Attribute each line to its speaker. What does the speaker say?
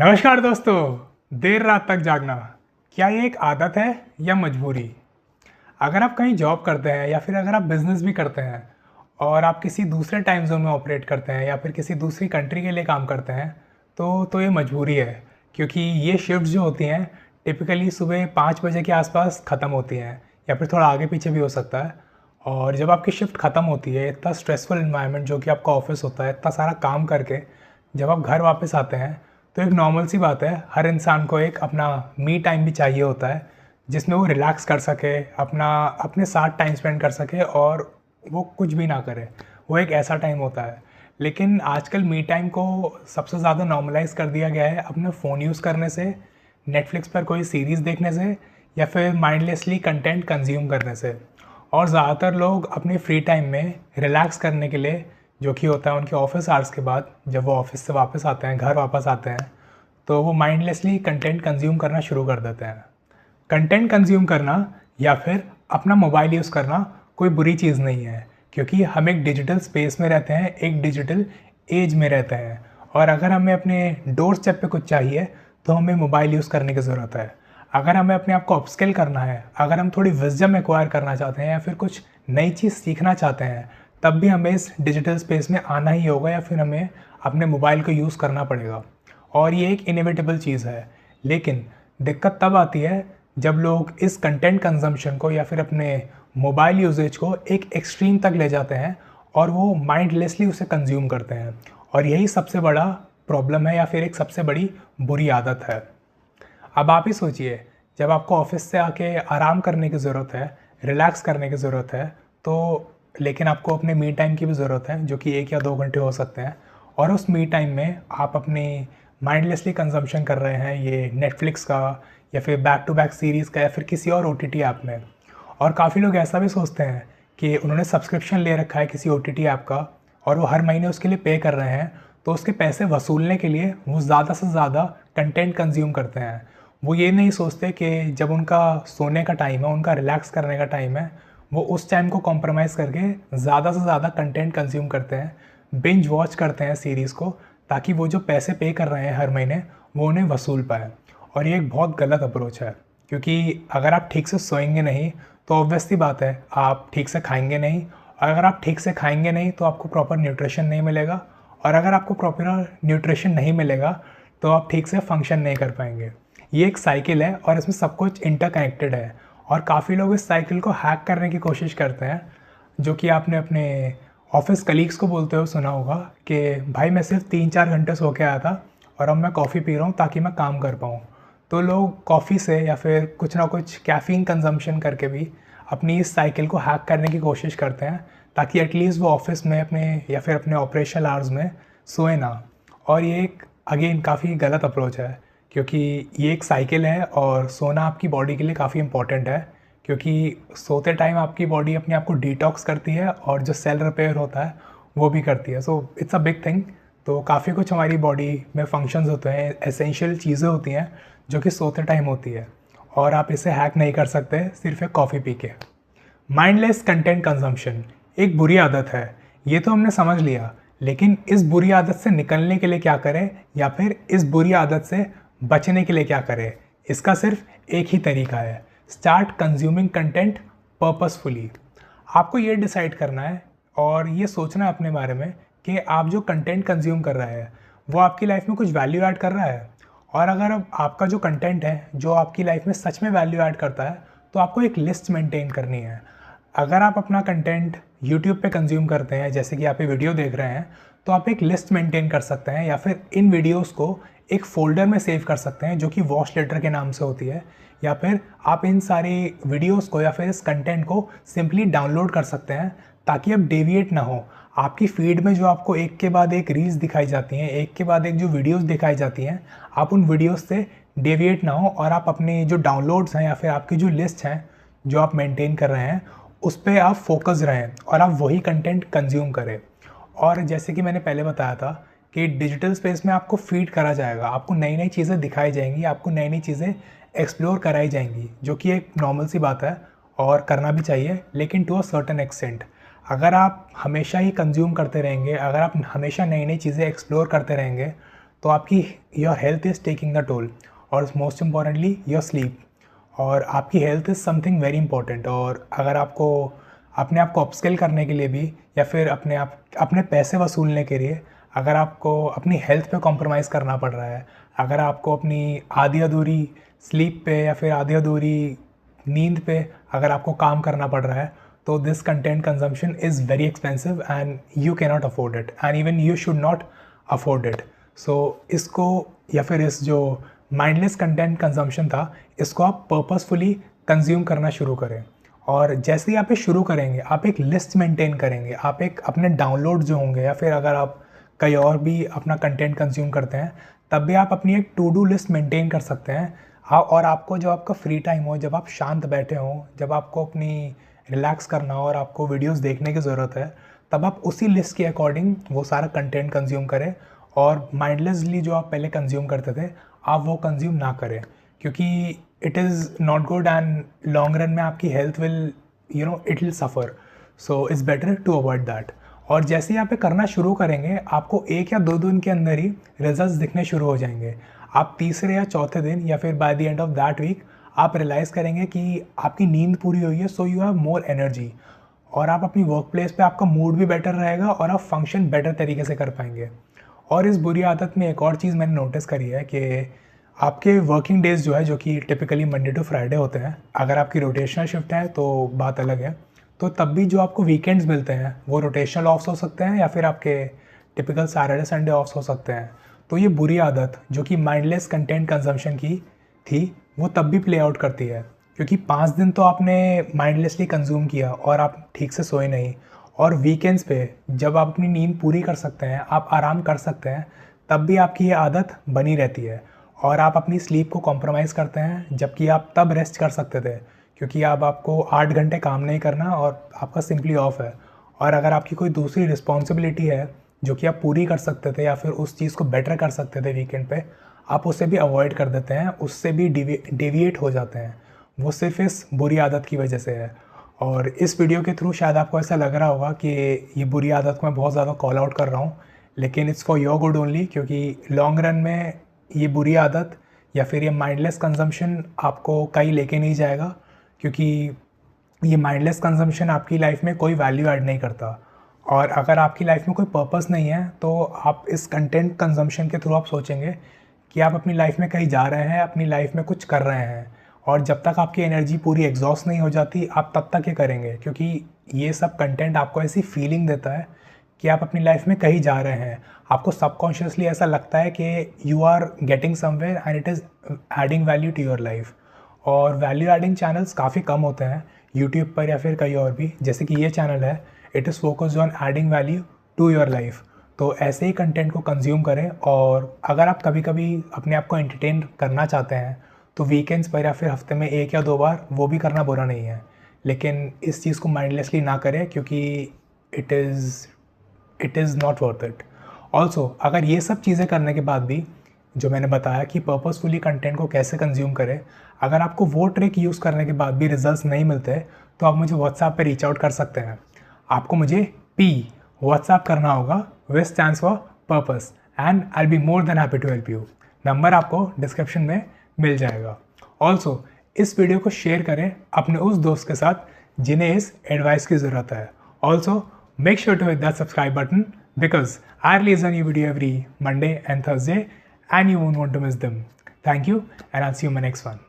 Speaker 1: नमस्कार दोस्तों। देर रात तक जागना क्या ये एक आदत है या मजबूरी? अगर आप कहीं जॉब करते हैं या फिर अगर आप बिजनेस भी करते हैं और आप किसी दूसरे टाइम जोन में ऑपरेट करते हैं या फिर किसी दूसरी कंट्री के लिए काम करते हैं तो ये मजबूरी है, क्योंकि ये शिफ्ट जो होती हैं टिपिकली सुबह 5 बजे के आसपास ख़त्म होती हैं या फिर थोड़ा आगे पीछे भी हो सकता है। और जब आपकी शिफ्ट ख़त्म होती है, इतना स्ट्रेसफुल इन्वायरमेंट जो कि आपका ऑफिस होता है, इतना सारा काम करके जब आप घर वापस आते हैं तो एक नॉर्मल सी बात है, हर इंसान को एक अपना मी टाइम भी चाहिए होता है जिसमें वो रिलैक्स कर सके, अपने साथ टाइम स्पेंड कर सके और वो कुछ भी ना करे। वो एक ऐसा टाइम होता है। लेकिन आजकल मी टाइम को सबसे ज़्यादा नॉर्मलाइज कर दिया गया है अपना फ़ोन यूज़ करने से, नेटफ्लिक्स पर कोई सीरीज़ देखने से या फिर माइंडलेसली कंटेंट कंज्यूम करने से। और ज़्यादातर लोग अपने फ्री टाइम में रिलैक्स करने के लिए, जो कि होता है उनके ऑफिस आवर्स के बाद, जब वो ऑफिस से वापस आते हैं, घर वापस आते हैं, तो वो माइंडलेसली कंटेंट कंज्यूम करना शुरू कर देते हैं। कंटेंट कंज्यूम करना या फिर अपना मोबाइल यूज़ करना कोई बुरी चीज़ नहीं है, क्योंकि हम एक डिजिटल स्पेस में रहते हैं, एक डिजिटल एज में रहते हैं। और अगर हमें अपने डोर स्टेप पे कुछ चाहिए तो हमें मोबाइल यूज़ करने की ज़रूरत है। अगर हमें अपने आप को अपस्किल करना है, अगर हम थोड़ी विजडम एक्वायर करना चाहते हैं या फिर कुछ नई चीज़ सीखना चाहते हैं, तब भी हमें इस डिजिटल स्पेस में आना ही होगा या फिर हमें अपने मोबाइल को यूज़ करना पड़ेगा। और ये एक इनएविटेबल चीज़ है। लेकिन दिक्कत तब आती है जब लोग इस कंटेंट कंजम्पशन को या फिर अपने मोबाइल यूजेज को एक एक्सट्रीम तक ले जाते हैं और वो माइंडलेसली उसे कंज्यूम करते हैं। और यही सबसे बड़ा प्रॉब्लम है या फिर एक सबसे बड़ी बुरी आदत है। अब आप ही सोचिए, जब आपको ऑफिस से आके आराम करने की ज़रूरत है, रिलैक्स करने की ज़रूरत है, तो लेकिन आपको अपने मी टाइम की भी ज़रूरत है, जो कि 1 या 2 घंटे हो सकते हैं। और उस मी टाइम में आप अपनी माइंडलेसली कंजम्पशन कर रहे हैं ये नेटफ्लिक्स का या फिर बैक टू बैक सीरीज़ का या फिर किसी और ओटीटी ऐप में। और काफ़ी लोग ऐसा भी सोचते हैं कि उन्होंने सब्सक्रिप्शन ले रखा है किसी ओटीटी ऐप का और वो हर महीने उसके लिए पे कर रहे हैं, तो उसके पैसे वसूलने के लिए वो ज़्यादा से ज़्यादा कंटेंट कंज्यूम करते हैं। वो ये नहीं सोचते कि जब उनका सोने का टाइम है, उनका रिलैक्स करने का टाइम है, वो उस टाइम को कॉम्प्रोमाइज़ करके ज़्यादा से ज़्यादा कंटेंट कंज्यूम करते हैं, बिंज वॉच करते हैं सीरीज़ को, ताकि वो जो पैसे पे कर रहे हैं हर महीने वो उन्हें वसूल पाए। और ये एक बहुत गलत अप्रोच है, क्योंकि अगर आप ठीक से सोएंगे नहीं तो ऑब्वियस सी बात है आप ठीक से खाएंगे नहीं, और अगर आप ठीक से खाएंगे नहीं तो आपको प्रॉपर न्यूट्रिशन नहीं मिलेगा, और अगर आपको प्रॉपर न्यूट्रिशन नहीं मिलेगा तो आप ठीक से फंक्शन नहीं कर पाएंगे। ये एक साइकिल है और इसमें सब कुछ इंटरकनेक्टेड है। और काफ़ी लोग इस साइकिल को हैक करने की कोशिश करते हैं, जो कि आपने अपने ऑफिस कलीग्स को बोलते हुए सुना होगा कि भाई मैं सिर्फ 3-4 घंटे सो के आया था और अब मैं कॉफ़ी पी रहा हूँ ताकि मैं काम कर पाऊँ। तो लोग कॉफ़ी से या फिर कुछ ना कुछ कैफ़ीन कंजम्पशन करके भी अपनी इस साइकिल को हैक करने की कोशिश करते हैं, ताकि एटलीस्ट वो ऑफिस में अपने या फिर अपने ऑपरेशनल आवर्स में सोए ना। और ये एक अगेन काफ़ी गलत अप्रोच है, क्योंकि ये एक साइकिल है और सोना आपकी बॉडी के लिए काफ़ी इंपॉर्टेंट है, क्योंकि सोते टाइम आपकी बॉडी अपने आप को डिटॉक्स करती है और जो सेल रिपेयर होता है वो भी करती है। So it's a big thing. तो काफ़ी कुछ हमारी बॉडी में फंक्शंस होते हैं, एसेंशियल चीज़ें होती हैं जो कि सोते टाइम होती है, और आप इसे हैक नहीं कर सकते सिर्फ एक कॉफ़ी पी के। माइंडलेस कंटेंट कंजम्पशन एक बुरी आदत है, ये तो हमने समझ लिया। लेकिन इस बुरी आदत से निकलने के लिए क्या करें या फिर इस बुरी आदत से बचने के लिए क्या करें, इसका सिर्फ एक ही तरीका है, स्टार्ट कंज्यूमिंग कंटेंट पर्पसफुली। आपको ये डिसाइड करना है और ये सोचना है अपने बारे में कि आप जो कंटेंट कंज्यूम कर रहे हैं वो आपकी लाइफ में कुछ वैल्यू ऐड कर रहा है। और अगर अब आपका जो कंटेंट है जो आपकी लाइफ में सच में वैल्यू ऐड करता है, तो आपको एक लिस्ट मेंटेन करनी है। अगर आप अपना कंटेंट यूट्यूब पे कंज्यूम करते हैं, जैसे कि आप ये वीडियो देख रहे हैं, तो आप एक लिस्ट मेंटेन कर सकते हैं या फिर इन वीडियोस को एक फ़ोल्डर में सेव कर सकते हैं जो कि वॉच लेटर के नाम से होती है। या फिर आप इन सारी वीडियोस को या फिर इस कंटेंट को सिंपली डाउनलोड कर सकते हैं, ताकि अब डेविएट ना हो। आपकी फीड में जो आपको एक के बाद एक रील्स दिखाई जाती हैं, एक के बाद एक जो वीडियोस दिखाई जाती हैं, आप उन वीडियोस से डेविएट ना हो और आप अपने जो डाउनलोड्स हैं या फिर आपकी जो लिस्ट हैं जो आप मेंटेन कर रहे हैं उस पे आप फोकस रहें और आप वही कंटेंट कंज्यूम करें। और जैसे कि मैंने पहले बताया था कि डिजिटल स्पेस में आपको फीड करा जाएगा, आपको नई नई चीज़ें दिखाई जाएंगी, आपको नई नई चीज़ें एक्सप्लोर कराई जाएंगी, जो कि एक नॉर्मल सी बात है और करना भी चाहिए, लेकिन टू अ सर्टेन एक्सटेंट। अगर आप हमेशा ही कंज्यूम करते रहेंगे, अगर आप हमेशा नई नई चीज़ें एक्सप्लोर करते रहेंगे, तो आपकी your health is taking the toll, और मोस्ट इम्पॉर्टेंटली योर स्लीप। और आपकी health is something very important. और अगर आपको अपने आप को अपस्किल करने के लिए भी, या फिर अपने पैसे वसूलने के लिए अगर आपको अपनी हेल्थ पे कॉम्प्रोमाइज़ करना पड़ रहा है, अगर आपको अपनी आधी अधूरी स्लीप पे या फिर आधी अधूरी नींद पे अगर आपको काम करना पड़ रहा है, तो this content consumption is very expensive and you can not afford it, and even you should not afford it. So इसको, या फिर इस जो माइंडलेस कंटेंट कंजम्पशन था, इसको आप पर्पसफुली कंज्यूम करना शुरू करें। और जैसे ही आप ये शुरू करेंगे, आप एक लिस्ट मेंटेन करेंगे, आप एक अपने डाउनलोड जो होंगे, या फिर अगर आप कहीं और भी अपना कंटेंट कंज्यूम करते हैं, तब भी आप अपनी एक टू डू लिस्ट मेंटेन कर सकते हैं। हाँ, और आपको जब आपका फ्री टाइम हो, जब आप शांत बैठे हों, जब आपको अपनी रिलैक्स करना हो और आपको वीडियोस देखने की ज़रूरत है, तब आप उसी लिस्ट के अकॉर्डिंग वो सारा कंटेंट कंज्यूम करें। और माइंडलेसली जो आप पहले कंज्यूम करते थे, आप वो कंज्यूम ना करें, क्योंकि it is not good and long run में आपकी health will it will suffer. So it's better to avoid that. और जैसे ही आप ये करना शुरू करेंगे, आपको 1 या 2 दिन के अंदर ही रिजल्ट्स दिखने शुरू हो जाएंगे। आप तीसरे या चौथे दिन, या फिर by the end of that week, आप रियलाइज़ करेंगे कि आपकी नींद पूरी हुई है, so you have more energy, और आप अपनी वर्क प्लेस पे आपका मूड भी बेटर रहेगा और आप फंक्शन बेटर तरीके से कर पाएंगे। और इस बुरी आदत में एक और चीज़ मैंने नोटिस करी है कि आपके वर्किंग डेज़ जो है, जो कि टिपिकली मंडे टू फ्राइडे होते हैं, अगर आपकी रोटेशनल शिफ्ट है तो बात अलग है, तो तब भी जो आपको वीकेंड्स मिलते हैं वो रोटेशनल ऑफ्स हो सकते हैं, या फिर आपके टिपिकल सैटरडे संडे ऑफ्स हो सकते हैं। तो ये बुरी आदत जो कि माइंडलेस कंटेंट कंजम्पशन की थी, वो तब भी प्ले आउट करती है, क्योंकि 5 दिन तो आपने माइंडलेसली कंज्यूम किया और आप ठीक से सोए नहीं। और वीकेंड्स पे जब आप अपनी नींद पूरी कर सकते हैं, आप आराम कर सकते हैं, तब भी आपकी ये आदत बनी रहती है और आप अपनी स्लीप को कॉम्प्रोमाइज़ करते हैं, जबकि आप तब रेस्ट कर सकते थे, क्योंकि अब आपको 8 घंटे काम नहीं करना और आपका सिंपली ऑफ है। और अगर आपकी कोई दूसरी रिस्पॉन्सिबिलिटी है जो कि आप पूरी कर सकते थे, या फिर उस चीज़ को बेटर कर सकते थे वीकेंड पे, आप उसे भी अवॉइड कर देते हैं, उससे भी डेविएट हो जाते हैं। वो सिर्फ इस बुरी आदत की वजह से है। और इस वीडियो के थ्रू शायद आपको ऐसा लग रहा होगा कि ये बुरी आदत को मैं बहुत ज़्यादा कॉल आउट कर रहा हूँ, लेकिन it's for your good only, क्योंकि लॉन्ग रन में ये बुरी आदत या फिर ये माइंडलेस कंजम्पशन आपको कहीं लेके नहीं जाएगा, क्योंकि ये माइंडलेस कंजम्पशन आपकी लाइफ में कोई वैल्यू ऐड नहीं करता। और अगर आपकी लाइफ में कोई पर्पस नहीं है, तो आप इस कंटेंट कंजम्पशन के थ्रू आप सोचेंगे कि आप अपनी लाइफ में कहीं जा रहे हैं, अपनी लाइफ में कुछ कर रहे हैं, और जब तक आपकी एनर्जी पूरी एग्जॉस्ट नहीं हो जाती, आप तब तक ये करेंगे, क्योंकि ये सब कंटेंट आपको ऐसी फीलिंग देता है कि आप अपनी लाइफ में कहीं जा रहे हैं। आपको सबकॉन्शियसली ऐसा लगता है कि you are getting somewhere and it is adding value to your life. और वैल्यू एडिंग चैनल्स काफ़ी कम होते हैं यूट्यूब पर या फिर कहीं और भी, जैसे कि ये चैनल है, it is focused on adding value to your life. तो ऐसे ही कंटेंट को कंज्यूम करें। और अगर आप कभी कभी अपने आप को एंटरटेन करना चाहते हैं, तो वीकेंड्स पर या फिर हफ्ते में 1 या 2 बार वो भी करना बुरा नहीं है, लेकिन इस चीज़ को माइंडलेसली ना करें, क्योंकि it is not worth it. Also अगर ये सब चीज़ें करने के बाद भी, जो मैंने बताया कि पर्पसफुली कंटेंट को कैसे कंज्यूम करें, अगर आपको वो ट्रिक यूज़ करने के बाद भी रिजल्ट्स नहीं मिलते, तो आप मुझे व्हाट्सएप पे रीच आउट कर सकते हैं। आपको मुझे व्हाट्सएप करना होगा, which stands for purpose, and I will be more than happy to help you. Number आपको डिस्क्रिप्शन में मिल जाएगा। ऑल्सो इस वीडियो को शेयर करें अपने उस दोस्त के साथ जिन्हें इस एडवाइस की ज़रूरत है। Also make sure to hit that subscribe button, because I release a new video every Monday and Thursday and you won't want to miss them. Thank you, and I'll see you in my next one.